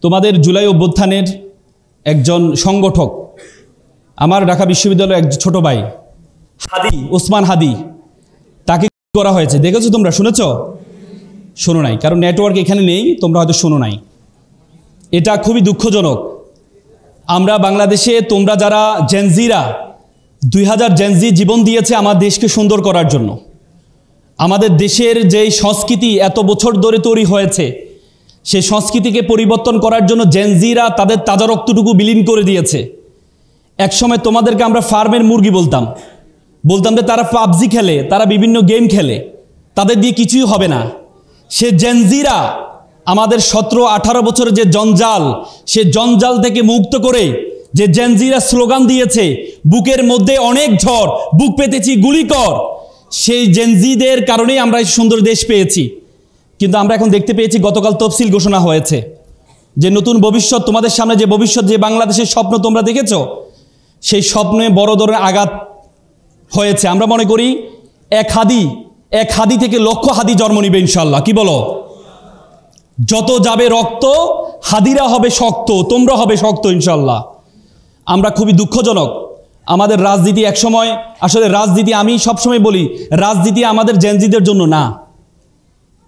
তোমাদের জুলাই অভ্যুত্থানের একজন সংগঠক, আমার ঢাকা বিশ্ববিদ্যালয়ের এক ছোট ভাই হাদি, ওসমান হাদি, তাকে করা হয়েছে। দেখেছো তোমরা? শুনেছ? শোনো নাই, কারণ নেটওয়ার্ক এখানে নেই, তোমরা হয়তো শোনো নাই। এটা খুবই দুঃখজনক। আমরা বাংলাদেশে, তোমরা যারা জেনজিরা, 2000 জেনজি জীবন দিয়েছে আমার দেশকে সুন্দর করার জন্য। আমাদের দেশের যেই সংস্কৃতি এত বছর ধরে তৈরি হয়েছে, সেই সংস্কৃতিকে পরিবর্তন করার জন্য জেনজিরা তাদের তাজা রক্তটুকু বিলীন করে দিয়েছে। একসময় তোমাদেরকে আমরা ফার্মের মুরগি বলতাম যে তারা পাবজি খেলে, তারা বিভিন্ন গেম খেলে, তাদের দিয়ে কিছুই হবে না। সে জেনজিরা আমাদের 17-18 বছরের যে জঞ্জাল, সে জঞ্জাল থেকে মুক্ত করে যে জেনজিরা স্লোগান দিয়েছে, বুকের মধ্যে অনেক ঝড়, বুক পেতেছি গুলি কর, সেই জেনজিদের কারণেই আমরা এই সুন্দর দেশ পেয়েছি। কিন্তু আমরা এখন দেখতে পেয়েছি, গতকাল তফসিল ঘোষণা হয়েছে যে নতুন ভবিষ্যৎ, তোমাদের সামনে যে ভবিষ্যৎ, যে বাংলাদেশের স্বপ্ন তোমরা দেখেছ, সেই স্বপ্নে বড় ধরনের আঘাত হয়েছে। আমরা মনে করি এক হাদি থেকে লক্ষ হাদি জন্ম নিবে ইনশাল্লাহ। কি বলো? যত যাবে রক্ত, হাদিরা হবে শক্ত, তোমরা হবে শক্ত ইনশাল্লাহ। আমরা খুবই দুঃখজনক, আমাদের রাজনীতি একসময়, আসলে রাজনীতি, আমি সবসময় বলি, রাজনীতি আমাদের জেনজিদের জন্য না,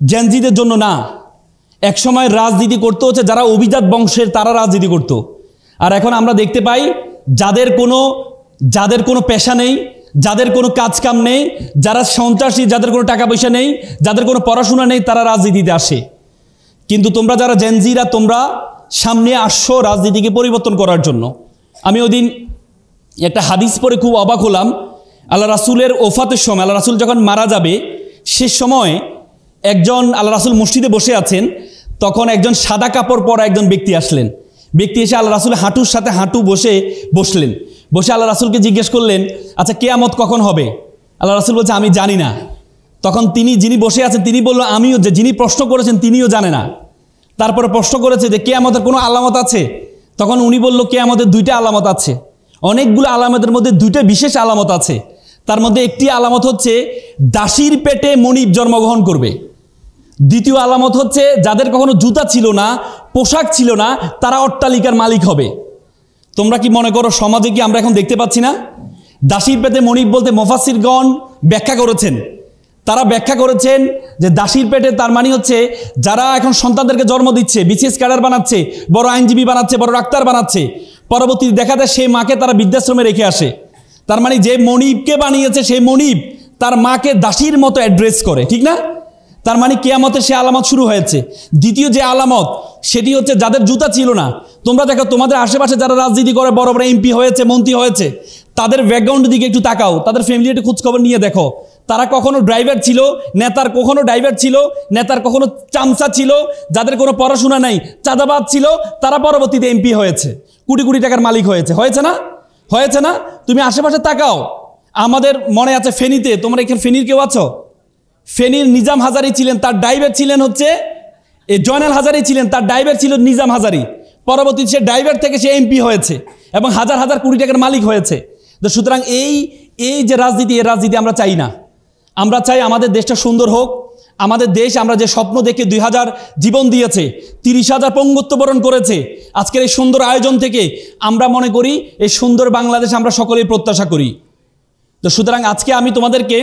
জেনজিদের জন্য না। একসময় রাজনীতি করতে হচ্ছে যারা অভিজাত বংশের, তারা রাজনীতি করত। আর এখন আমরা দেখতে পাই যাদের কোনো পেশা নেই, যাদের কোনো কাজ কাম নেই, যারা সন্ত্রাসী, যাদের কোনো টাকা পয়সা নেই, যাদের কোনো পড়াশোনা নেই, তারা রাজনীতিতে আসে। কিন্তু তোমরা যারা জেনজিরা, তোমরা সামনে আসছো রাজনীতিকে পরিবর্তন করার জন্য। আমি ওদিন একটা হাদিস পড়ে খুব অবাক হলাম। আল্লাহ রাসূলের ওফাতের সময়, আল্লাহ রাসূল যখন মারা যাবে, সে সময় একজন, আল্লাহ রাসূল মসজিদে বসে আছেন, তখন একজন সাদা কাপড় পরা একজন ব্যক্তি আসলেন। ব্যক্তি এসে আল্লাহ রাসূলের হাঁটুর সাথে হাঁটু বসলেন। বসে আল্লাহ রাসূলকে জিজ্ঞেস করলেন, আচ্ছা কিয়ামত কখন হবে? আল্লাহ রাসূল বলছে, আমি জানি না। তখন যিনি বসে আছেন, তিনি বলল, আমিও, যে যিনি প্রশ্ন করেছেন তিনিও জানে না। তারপরে প্রশ্ন করেছে যে কিয়ামতের কোনো আলামত আছে? তখন উনি বলল, কিয়ামতের 2টা আলামত আছে। অনেকগুলো আলামতের মধ্যে 2টা বিশেষ আলামত আছে। তার মধ্যে একটি আলামত হচ্ছে দাসীর পেটে মনিব জন্মগ্রহণ করবে। দ্বিতীয় আলামত হচ্ছে যাদের কখনো জুতা ছিল না, পোশাক ছিল না, তারা অট্টালিকার মালিক হবে। তোমরা কি মনে করো সমাজে কি আমরা এখন দেখতে পাচ্ছি না? দাসীর পেটে মনিব বলতে মুফাসসিরগণ ব্যাখ্যা করেছেন, তারা ব্যাখ্যা করেছেন যে দাসীর পেটে তার মানে হচ্ছে যারা এখন সন্তানদেরকে জন্ম দিচ্ছে, বিসিএস ক্যাডার বানাচ্ছে, বড় আইনজীবী বানাচ্ছে, বড় ডাক্তার বানাচ্ছে, পরবর্তীতে দেখা যায় সেই মাকে তারা বৃদ্ধাশ্রমে রেখে আসে। তার মানে যে মনিবকে বানিয়েছে, সেই মনিব তার মাকে দাসীর মতো অ্যাড্রেস করে, ঠিক না? তার মানে কিয়ামতের সে আলামত শুরু হয়েছে। দ্বিতীয় যে আলামত, সেটি হচ্ছে যাদের জুতা ছিল না। তোমরা দেখো তোমাদের আশেপাশে যারা রাজনীতি করে, বড় বড় এমপি হয়েছে, মন্ত্রী হয়েছে, তাদের ব্যাকগ্রাউন্ডের দিকে একটু তাকাও, তাদের ফ্যামিলি একটু খোঁজখবর নিয়ে দেখো। তারা কখনো ড্রাইভার ছিল, নেতার কখনো ড্রাইভার ছিল, নেতার কখনো চামচা ছিল, যাদের কোনো পড়াশোনা নাই, চাঁদাবাজ ছিল, তারা পরবর্তীতে এমপি হয়েছে, কোটি কোটি টাকার মালিক হয়েছে। হয়েছে না? তুমি আশেপাশে তাকাও। আমাদের মনে আছে ফেনীতে, তোমরা এখানে ফেনীর কেউ আছো? ফেনীর নিজাম হাজারি ছিলেন, তার ড্রাইভার ছিলেন হচ্ছে জয়নাল হাজারি ছিলেন, তার ড্রাইভার ছিল নিজাম হাজারি। পরবর্তীতে সে ড্রাইভার থেকে সে এমপি হয়েছে এবং হাজার হাজার কোটি টাকার মালিক হয়েছে। তো সুতরাং এই যে রাজনীতি, এই রাজনীতি আমরা চাই না। আমরা চাই আমাদের দেশটা সুন্দর হোক। আমাদের দেশ, আমরা যে স্বপ্ন দেখে 2000 জীবন দিয়েছে, 30,000 পঙ্গুত্ব বরণ করেছে, আজকের এই সুন্দর আয়োজন থেকে আমরা মনে করি এই সুন্দর বাংলাদেশ আমরা সকলেই প্রত্যাশা করি। তো সুতরাং আজকে আমি তোমাদেরকে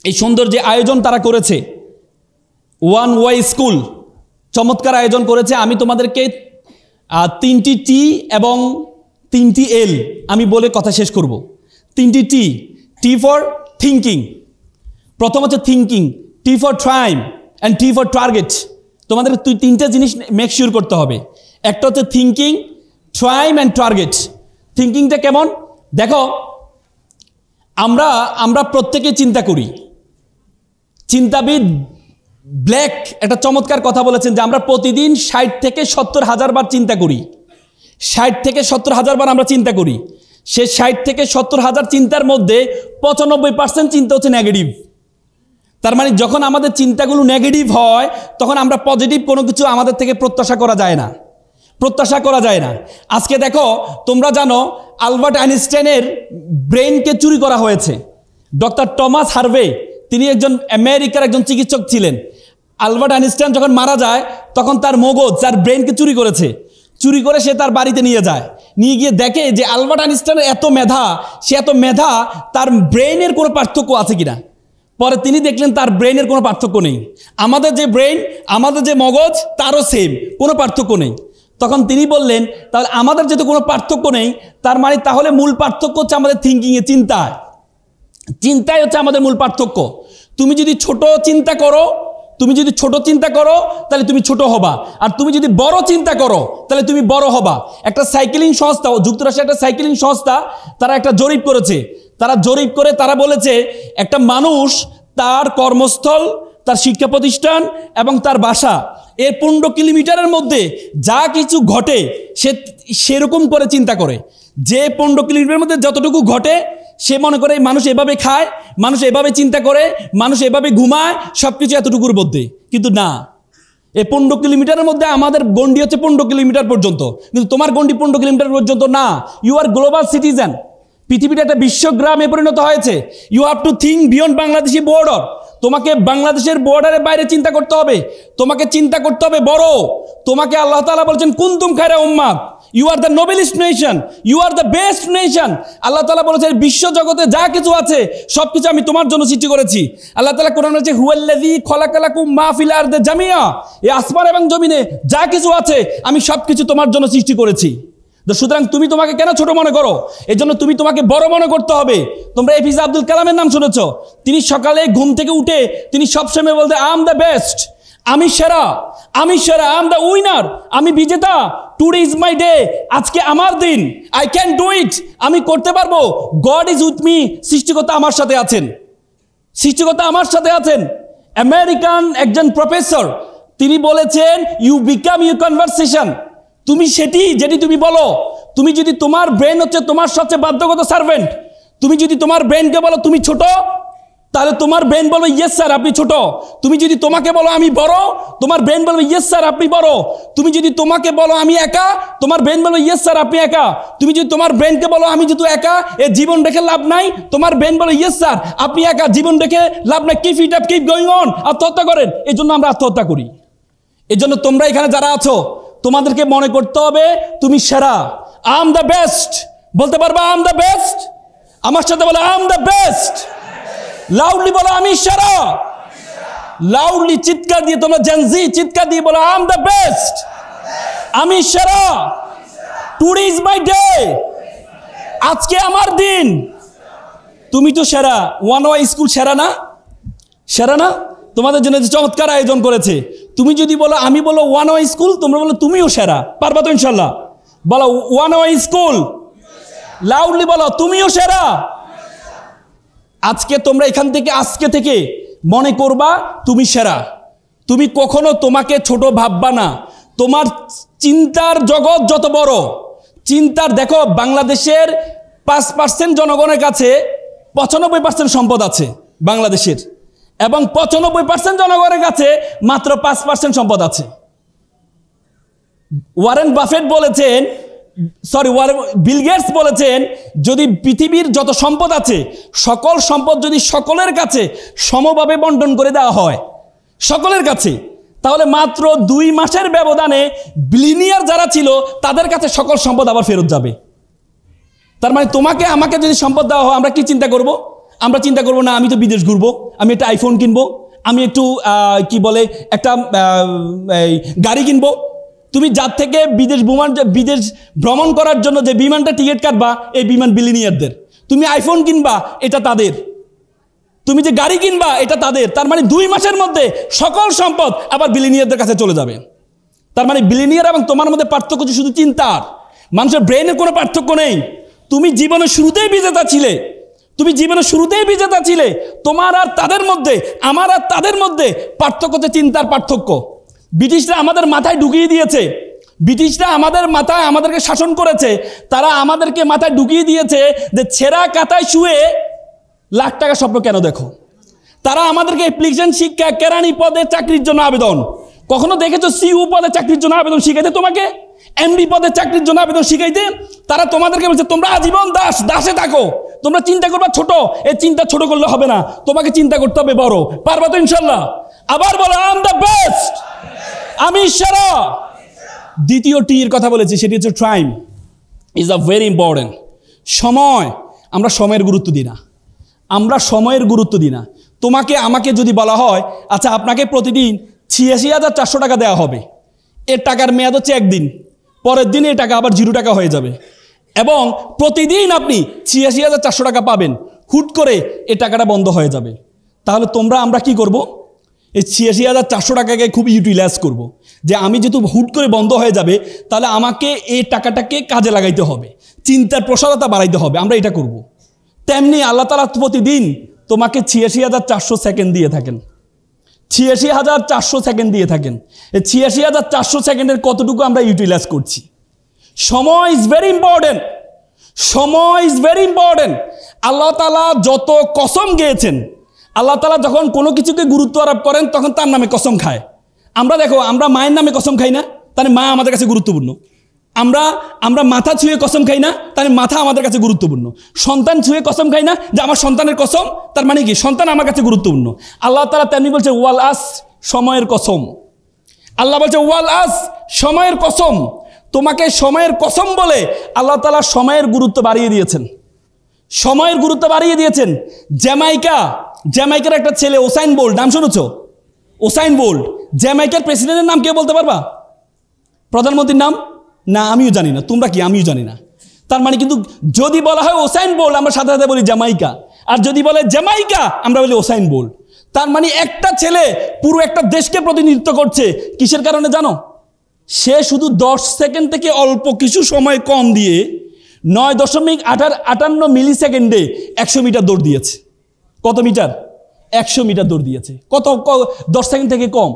এই সুন্দর যে আয়োজন তারা করেছে, ওয়ান ওয়াই স্কুল চমৎকার আয়োজন করেছে। আমি তোমাদেরকে 3টি টি এবং 3টি এল আমি বলে কথা শেষ করব। 3টি টি ফর থিঙ্কিং। প্রথম হচ্ছে thinking, T for time and T for target. তোমাদের 3টে জিনিস মেক শিওর করতে হবে। একটা হচ্ছে থিঙ্কিং, টাইম অ্যান্ড টার্গেট। থিঙ্কিংটা কেমন দেখো, আমরা প্রত্যেকেই চিন্তা করি। চিন্তাবিদ ব্ল্যাক একটা চমৎকার কথা বলেছেন যে আমরা প্রতিদিন 60 থেকে 70 হাজার বার চিন্তা করি। 60 থেকে 70 হাজার বার আমরা চিন্তা করি। সে 60 থেকে 70 হাজার চিন্তার মধ্যে 95% চিন্তা হচ্ছে নেগেটিভ। তার মানে যখন আমাদের চিন্তাগুলো নেগেটিভ হয়, তখন আমরা পজিটিভ কোনো কিছু আমাদের থেকে প্রত্যাশা করা যায় না। আজকে দেখো, তোমরা জানো আলবার্ট আইনস্টাইনের ব্রেনকে চুরি করা হয়েছে। ডক্টর টমাস হার্ভে, তিনি একজন আমেরিকার একজন চিকিৎসক ছিলেন। আলবার্ট আইনস্টাইন যখন মারা যায় তখন তার মগজ, তার ব্রেনকে চুরি করেছে। চুরি করে সে তার বাড়িতে নিয়ে যায়, নিয়ে গিয়ে দেখে যে আলবার্ট আইনস্টাইনের এত মেধা, সে এত মেধা, তার ব্রেনের কোনো পার্থক্য আছে কিনা। পরে তিনি দেখলেন তার ব্রেনের কোনো পার্থক্য নেই। আমাদের যে ব্রেন, আমাদের যে মগজ, তারও সেম, কোনো পার্থক্য নেই। তখন তিনি বললেন তাহলে আমাদের যেহেতু কোনো পার্থক্য নেই, তার মানে তাহলে মূল পার্থক্য হচ্ছে আমাদের থিঙ্কিংয়ে, চিন্তায়। চিন্তাই হচ্ছে আমাদের মূল পার্থক্য। তুমি যদি ছোট চিন্তা করো, তাহলে তুমি ছোট হবা, আর তুমি যদি বড় চিন্তা করো তাহলে তুমি বড় হবা। একটা সাইকেলিং সংস্থা, যুক্তরাষ্ট্রের একটা সাইকেলিং সংস্থা, তারা একটা জরিপ করেছে। তারা বলেছে একটা মানুষ তার কর্মস্থল, তার শিক্ষা প্রতিষ্ঠান এবং তার বাসা, এর 15 কিলোমিটারের মধ্যে যা কিছু ঘটে সে সেরকম করে চিন্তা করে। যে 15 কিলোমিটারের মধ্যে যতটুকু ঘটে সে মনে করে মানুষ এভাবে খায়, মানুষ এভাবে চিন্তা করে, মানুষ এভাবে ঘুমায়, সব কিছু এতটুকুর মধ্যে। কিন্তু না, এই 15 কিলোমিটারের মধ্যে আমাদের গন্ডি হচ্ছে 15 কিলোমিটার পর্যন্ত, কিন্তু তোমার গন্ডি 15 কিলোমিটার পর্যন্ত না। You are global citizen. পৃথিবীটা একটা বিশ্বগ্রামে পরিণত হয়েছে। You have to think beyond Bangladeshi border. তোমাকে বাংলাদেশের বর্ডারের বাইরে চিন্তা করতে হবে, তোমাকে চিন্তা করতে হবে বড়। তোমাকে আল্লাহ তাআলা বলছেন কুনতুম খায়রা উম্মাহ, you are the noblest nation, you are the best nation. আল্লাহ তাআলা বলেছেন বিশ্ব জগতে যা কিছু আছে সব কিছু আমি তোমার জন্য সৃষ্টি করেছি। আল্লাহ তাআলা কোরআনে বলেছে হুয়াল্লাযী খলাকালাকুম মা ফিল আরদি জামিআ, এই আসমান এবং জমিনে যা কিছু আছে আমি সব কিছু তোমার জন্য সৃষ্টি করেছি। সুতরাং তুমি তোমাকে কেন ছোট মনে করো? এই জন্য তোমাকে বড় মনে করতে হবে। তোমরা এপিজে আব্দুল কালামের নাম শুনেছ। তিনি সকালে ঘুম থেকে উঠে তিনি সবসময় বলতে আই এম দ্য বেস্ট, আমি সেরা, আমি সেরা, আই এম দ্য উইনার, আমি বিজেতা, টুডে ইজ মাই ডে, আজকে আমার দিন, আই ক্যান ডু ইট, আমি করতে পারবো, গড ইজ উইথ মি, সৃষ্টিকর্তা আমার সাথে আছেন, সৃষ্টিকর্তা আমার সাথে আছেন। আমেরিকান একজন প্রফেসর তিনি বলেছেন ইউ বিকাম ইউ কনভারসেশন, তুমি যেটি তুমি বলো। তুমি যদি তোমার ব্রেন হচ্ছে তোমার সবচেয়ে বাধ্যগত সার্ভেন্ট, তুমি যদি তোমার ব্রেনকে বলো তুমি ছোট, তাহলে তোমার ব্রেন বলবে ইয়েস স্যার আপনি ছোট। তুমি যদি তোমাকে বলো আমি বড়, তোমার ব্রেন বলবে ইয়েস স্যার আপনি বড়। তুমি যদি তোমাকে বলো আমি একা, তোমার ব্রেন বলবে ইয়েস স্যার আপনি একা। তুমি যদি তোমার ব্রেনকে বলো আমি যেহেতু একা, এ জীবন রেখে লাভ নাই, তোমার ব্রেন বলে ইয়েস স্যার আপনি একা, জীবন রেখে লাভ নাই, keep it up, keep going on, আত্মহত্যা করেন। এই জন্য আমরা আত্মহত্যা করি। এই জন্য তোমরা এখানে যারা আছো তোমাদেরকে মনে করতে হবে তুমি সেরা, আই এম দ্য বেস্ট। বলতে পারবা আই এম দ্য বেস্ট? আমার সাথে বলো I am the best. Loudly বলো আমি সেরা। লাউডলি চিৎকার দিয়ে, তোমরা জেনজি চিৎকার দিয়ে বলো আই এম দ্য বেস্ট, আমি সেরা, টুডে ইজ মাই ডে, আজকে আমার দিন। তুমি তো সেরা। ওয়ান ওয়াই স্কুল সেরা না? সেরা না? তোমাদের জন্য যে চমৎকার আয়োজন করেছে। তুমি যদি বলো আমি বলো ওয়ান ওয়াই স্কুল, তোমরা বলো তুমিও সেরা। পারবা তো ইনশাল্লাহ? বলো ওয়ান ওয়াই স্কুল, লাউডলি বলো তুমিও সেরা। আজকে তোমরা এখান থেকে আজকে থেকে মনে করবা তুমি সেরা। তুমি কখনো তোমাকে ছোট ভাববা না। তোমার চিন্তার জগৎ যত বড়, চিন্তার, দেখো বাংলাদেশের 5% জনগণের কাছে 95% সম্পদ আছে বাংলাদেশের, এবং 95% জনগণের কাছে মাত্র 5% সম্পদ আছে। ওয়ারেন বাফেট বলেছেন, বিল গেটস বলেছেন যদি পৃথিবীর যত সম্পদ আছে সকল সম্পদ যদি সকলের কাছে সমভাবে বন্টন করে দেওয়া হয় সকলের কাছে, তাহলে মাত্র 2 মাসের ব্যবধানে বিলিনিয়ার যারা ছিল তাদের কাছে সকল সম্পদ আবার ফেরত যাবে। তার মানে তোমাকে আমাকে যদি সম্পদ দেওয়া হয় আমরা কি চিন্তা করব? আমরা চিন্তা করব না আমি তো বিদেশ ঘুরবো, আমি একটা আইফোন কিনবো, আমি একটু একটা গাড়ি কিনবো। তুমি যার থেকে বিদেশ ভ্রমণ করার জন্য যে বিমানটা টিকিট কাটবা, এই বিমান বিলিনিয়ারদের। তুমি আইফোন কিনবা, এটা তাদের। তুমি যে গাড়ি কিনবা, এটা তাদের। তার মানে 2 মাসের মধ্যে সকল সম্পদ আবার বিলিনিয়ারদের কাছে চলে যাবে। তার মানে বিলিনিয়ার এবং তোমার মধ্যে পার্থক্য হচ্ছে শুধু চিন্তার। মানুষের ব্রেনের কোনো পার্থক্য নেই। তুমি জীবনের শুরুতেই বিজেতা ছিলে, তুমি জীবনের শুরুতেই বিজেতা ছিলে। তোমার আর তাদের মধ্যে, আমার আর তাদের মধ্যে পার্থক্য হচ্ছে চিন্তার পার্থক্য। ব্রিটিশরা আমাদের মাথায় ঢুকিয়ে দিয়েছে, ব্রিটিশরা আমাদেরকে শাসন করেছে। তারা আমাদেরকে মাথায় ঢুকিয়ে দিয়েছে যে ছেঁড়া কাতায় শুয়ে লাখ টাকা স্বপ্ন কেন দেখো। তারা আমাদেরকে অ্যাপ্লিকেশন শিক্ষা, কেরানি পদে চাকরির জন্য আবেদন, কখনো দেখেছো সিইও পদে চাকরির জন্য আবেদন শিখাইতে? তোমাকে এমডি পদে চাকরির জন্য আবেদন শিখাইতে? তারা তোমাদেরকে বলছে তোমরা আজীবন দাসে থাকো, তোমরা চিন্তা করবা ছোট। এই চিন্তা ছোট করলে হবে না, তোমাকে চিন্তা করতে হবে বড়। পারবা তো ইনশাল্লাহ? আবার বলো আই এম দ্য বেস্ট, আমি সেরা। দ্বিতীয় টি এর কথা বলেছি, সেটি হচ্ছে time is a very important. সময়, আমরা সময়ের গুরুত্ব দিই না, আমরা সময়ের গুরুত্ব দিই না। তোমাকে আমাকে যদি বলা হয় আচ্ছা আপনাকে প্রতিদিন ৮৬,৪০০ টাকা দেওয়া হবে, এর টাকার মেয়াদ হচ্ছে একদিন, পরের দিন এই টাকা আবার 0 টাকা হয়ে যাবে, এবং প্রতিদিন আপনি ৮৬,৪০০ টাকা পাবেন, হুট করে এই টাকাটা বন্ধ হয়ে যাবে, তাহলে আমরা কি করব? এই ৮৬,৪০০ টাকাকে খুব ইউটিলাইজ করব, যে আমি যেহেতু হুট করে বন্ধ হয়ে যাবে, তাহলে আমাকে এই টাকাটাকে কাজে লাগাইতে হবে, চিন্তার প্রসারতা বাড়াইতে হবে, আমরা এটা করব। তেমনি আল্লাহ তাআলা প্রতিদিন তোমাকে ৮৬,৪০০ সেকেন্ড দিয়ে থাকেন, ৮৬,৪০০ সেকেন্ড দিয়ে থাকেন। এই ৮৬,৪০০ সেকেন্ডের কতটুকু আমরা ইউটিলাইজ করছি? সময় ইজ ভেরি ইম্পর্টেন্ট, সময় ইজ ভেরি ইম্পর্টেন্ট। আল্লাহ তাআলা যত কসম গিয়েছেন, আল্লাহ তাআলা যখন কোনো কিছুকে গুরুত্ব আরোপ করেন তখন তার নামে কসম খায়। আমরা দেখো, আমরা মায়ের নামে কসম খাই না, তাহলে মা আমাদের কাছে গুরুত্বপূর্ণ। আমরা মাথা ছুঁয়ে কসম খাই না, তাহলে মাথা আমাদের কাছে গুরুত্বপূর্ণ। সন্তান ছুঁয়ে কসম খাই না, যে আমার সন্তানের কসম, তার মানে কি সন্তান আমার কাছে গুরুত্বপূর্ণ। আল্লাহ তাআলা তেমনি বলছে ওয়াল আস, সময়ের কসম। আল্লাহ বলছে ওয়াল আস, সময়ের কসম। তোমাকে সময়ের কসম বলে আল্লাহ তাআলা সময়ের গুরুত্ব বাড়িয়ে দিয়েছেন, সময়ের গুরুত্ব বাড়িয়ে দিয়েছেন। জ্যামাইকার একটা ছেলে ওসাইন বোল্ট, নাম শুনেছ? Usain bolt. জ্যামাইকার প্রেসিডেন্টের নাম কে বলতে পারবা? প্রধানমন্ত্রীর নাম? না, আমিও জানি না। তোমরা কি? আমিও জানি না। তার মানে কিন্তু যদি বলা হয় ওসাইন বোল্ট, আমরা সাথে সাথে বলি জ্যামাইকা, আর যদি বলে জ্যামাইকা আমরা বলি ওসাইন বোল্ট। তার মানে একটা ছেলে পুরো একটা দেশকে প্রতিনিধিত্ব করছে। কিসের কারণে জানো? সে শুধু 10 সেকেন্ড থেকে অল্প কিছু সময় কম দিয়ে 9.58 মিলি সেকেন্ডে 100 মিটার দৌড় দিয়েছে। কত মিটার? 100 মিটার দৌড় দিয়েছে। কত 10 সেকেন্ড থেকে কম।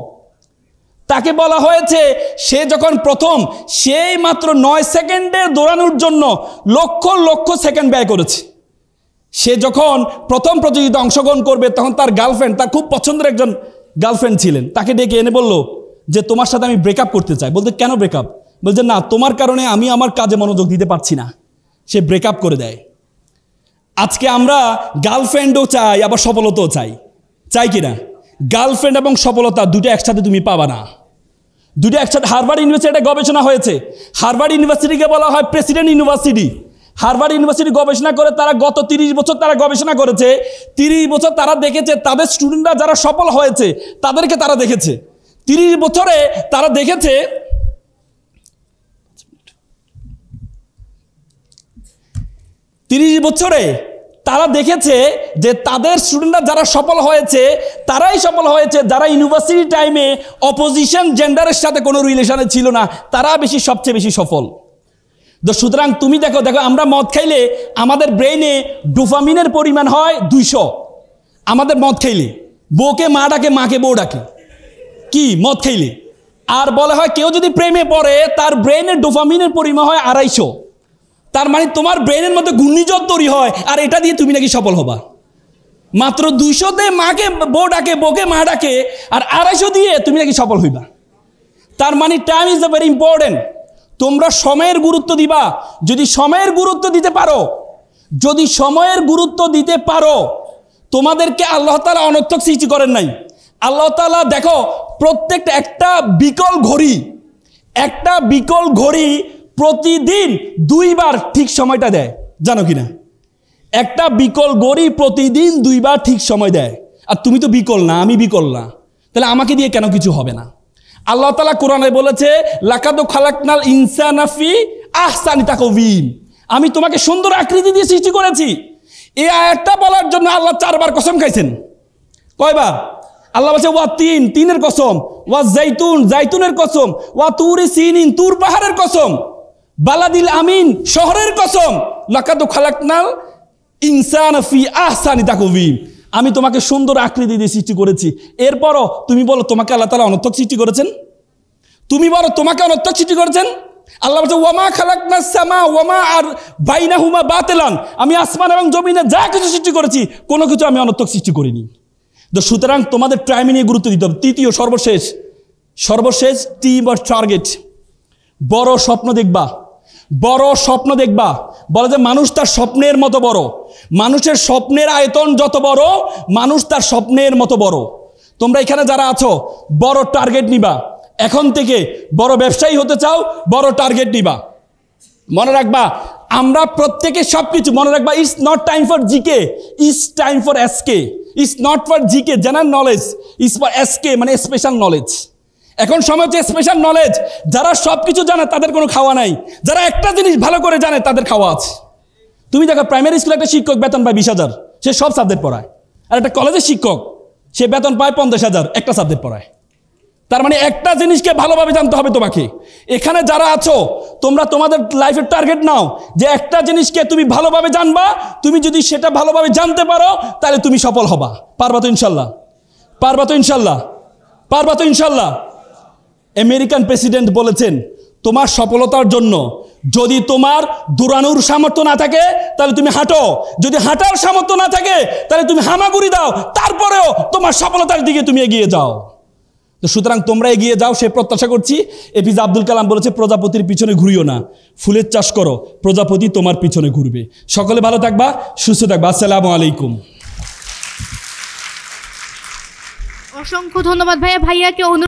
তাকে বলা হয়েছে সে যখন প্রথম, সেই মাত্র 9 সেকেন্ডে দৌড়ানোর জন্য লক্ষ লক্ষ সেকেন্ড ব্যয় করেছে। সে যখন প্রথম প্রতিযোগিতা অংশগ্রহণ করবে তখন তার গার্লফ্রেন্ড, তার খুব পছন্দের একজন গার্লফ্রেন্ড ছিলেন, তাকে ডেকে এনে বলল যে তোমার সাথে আমি ব্রেকআপ করতে চাই। বলতে কেন ব্রেকআপ? বলছে না, তোমার কারণে আমি আমার কাজে মনোযোগ দিতে পারছি না। সে ব্রেকআপ করে দেয়। আজকে আমরা গার্লফ্রেন্ডও চাই, আবার সফলতাও চাই, চাই কিনা? গার্লফ্রেন্ড এবং সফলতা দুটো একসাথে তুমি পাবা না, দুটো একসাথে। হার্ভার্ড ইউনিভার্সিটিতে গবেষণা হয়েছে। হার্ভার্ড ইউনিভার্সিটিকে বলা হয় প্রেসিডেন্ট ইউনিভার্সিটি। হার্ভার্ড ইউনিভার্সিটি গবেষণা করে, তারা গত 30 বছর তারা গবেষণা করেছে। 30 বছর তারা দেখেছে তাদের স্টুডেন্টরা যারা সফল হয়েছে তাদেরকে তারা দেখেছে। 30 বছরে তারা দেখেছে 30 বছরে তারা দেখেছে যে তাদের স্টুডেন্টরা যারা সফল হয়েছে তারাই সফল হয়েছে যারা ইউনিভার্সিটি টাইমে অপোজিশন জেন্ডারের সাথে কোনো রিলেশনে ছিল না, তারা সবচেয়ে বেশি সফল। তো সুতরাং তুমি দেখো আমরা মদ খাইলে আমাদের ব্রেইনে ডোপামিনের পরিমাণ হয় 200। আমাদের মদ খাইলে বউকে মা ডাকে, মাকে বউ ডাকে, কি মদ খাইলে। আর বলা হয় কেউ যদি প্রেমে পড়ে তার ব্রেইনের ডোপামিনের পরিমাণ হয় 250। তার মানে তোমার ব্রেনের মধ্যে ঘূর্ণিঝড় তৈরি হয়, আর এটা দিয়ে তুমি নাকি সফল হবা। মাত্র 200-তে মাকে বউ ডাকে, বউকে মা ডাকে, আর 250 দিয়ে তুমি নাকি সফল হইবা। তার মানে টাইম ইজ ভেরি ইম্পর্টেন্ট। তোমরা সময়ের গুরুত্ব দিবা। যদি সময়ের গুরুত্ব দিতে পারো, যদি সময়ের গুরুত্ব দিতে পারো, তোমাদেরকে আল্লাহ তাআলা অনর্থক সৃষ্টি করেন নাই। আল্লাহ তাআলা দেখো প্রত্যেকটা একটা বিকল ঘড়ি প্রতিদিন 2 বার ঠিক সময়টা দেয়, জানো কিনা? একটা বিকল ঘড়ি প্রতিদিন 2 বার ঠিক সময় দেয়। আর তুমি তো বিকল না, আমি বিকল না, তাহলে আমাকে দিয়ে কেন কিছু হবে না? আল্লাহ তাআলা কোরআনে বলেছে লাকাদ খালাকনাল ইনসানা ফি আহসানি তাকওয়িম, আমি তোমাকে সুন্দর আকৃতি দিয়ে সৃষ্টি করেছি। এই আয়াতটা বলার জন্য আল্লাহ 4 বার কসম খাইছেন। কয়বার? আল্লাহ বলছে ওয়া তিনের কসম, ওয়া জাইতুনের কসম, ওয়া তুরি সিনিন, তুর পাহাড়ের কসম, বালাদিল আমিন, শহরের কসম, লাকাদ খালাকনাল ইনসানা ফি আহসানি তাকওয়িম, আমি তোমাকে সুন্দর আকৃতি দিয়ে সৃষ্টি করেছি। এরপরও তুমি বলো তোমাকে আল্লাহ তাআলা অনর্থক সৃষ্টি করেছেন? তুমি বলো তোমাকে অনর্থক সৃষ্টি করেছেন? আল্লাহ বলছে ওয়ামা খালাকনাস সামা ওয়ামা আর বাইনাহুমা বাতিলান, আমি আসমান এবং জমিনে যা কিছু সৃষ্টি করেছি কোনো কিছু আমি অনর্থক সৃষ্টি করিনি। তো সুতরাং তোমাদের টাইমে নিয়ে গুরুত্ব দিতে হবে। তৃতীয় সর্বশেষ টি বা টার্গেট, বড় স্বপ্ন দেখবা। বড় স্বপ্ন দেখবা। বলে যে মানুষ তার স্বপ্নের মতো বড়, মানুষের স্বপ্নের আয়তন যত বড় মানুষ তার স্বপ্নের মতো বড়। তোমরা এখানে যারা আছো বড় টার্গেট নিবা, এখন থেকে বড় ব্যবসায়ী হতে চাও, বড় টার্গেট নিবা। মনে রাখবা আমরা প্রত্যেকে সবকিছু মনে রাখবা, it's not time for GK, it's time for SK. It's not for GK general knowledge, it's for SK মানে স্পেশাল নলেজ। এখন সময় হচ্ছে স্পেশাল নলেজ। যারা সবকিছু জানে তাদের কোনো খাওয়া নাই, যারা একটা জিনিস ভালো করে জানে তাদের খাওয়া আছে। তুমি দেখো প্রাইমারি স্কুলে একটা শিক্ষক বেতন পায় 20,000, সে সব সাবজেক্ট পড়ায়। আর একটা কলেজের শিক্ষক সে বেতন পায় 50,000, একটা সাবজেক্ট পড়ায়। তার মানে একটা জিনিসকে ভালোভাবে জানতে হবে তোমাকে। এখানে যারা আছো তোমরা তোমাদের লাইফের টার্গেট নাও যে একটা জিনিসকে তুমি ভালোভাবে জানবা, তুমি যদি সেটা ভালোভাবে জানতে পারো তাহলে তুমি সফল হবা। পারবা তো ইনশাল্লাহ? পারবা তো ইনশাল্লাহ? পারবা তো ইনশাল্লাহ? আমেরিকান প্রেসিডেন্ট বলেছেন তোমার সফলতার জন্য যদি তোমার দৌড়ানোর সামর্থ্য না থাকে তাহলে তুমি হাঁটো, যদি হাঁটার সামর্থ্য না থাকে তাহলে তুমি হামাগুড়ি দাও, তারপরেও তোমার সফলতার দিকে তুমি এগিয়ে যাও। তো সুতরাং তোমরা এগিয়ে যাও সে প্রত্যাশা করছি। এপিজে আব্দুল কালাম বলেছে প্রজাপতির পিছনে ঘুরিও না, ফুলের চাষ করো, প্রজাপতি তোমার পিছনে ঘুরবে। সকলে ভালো থাকবা, সুস্থ থাকবা। আসসালামু আলাইকুম। অসংখ্য ধন্যবাদ ভাইয়া। ভাইয়াকে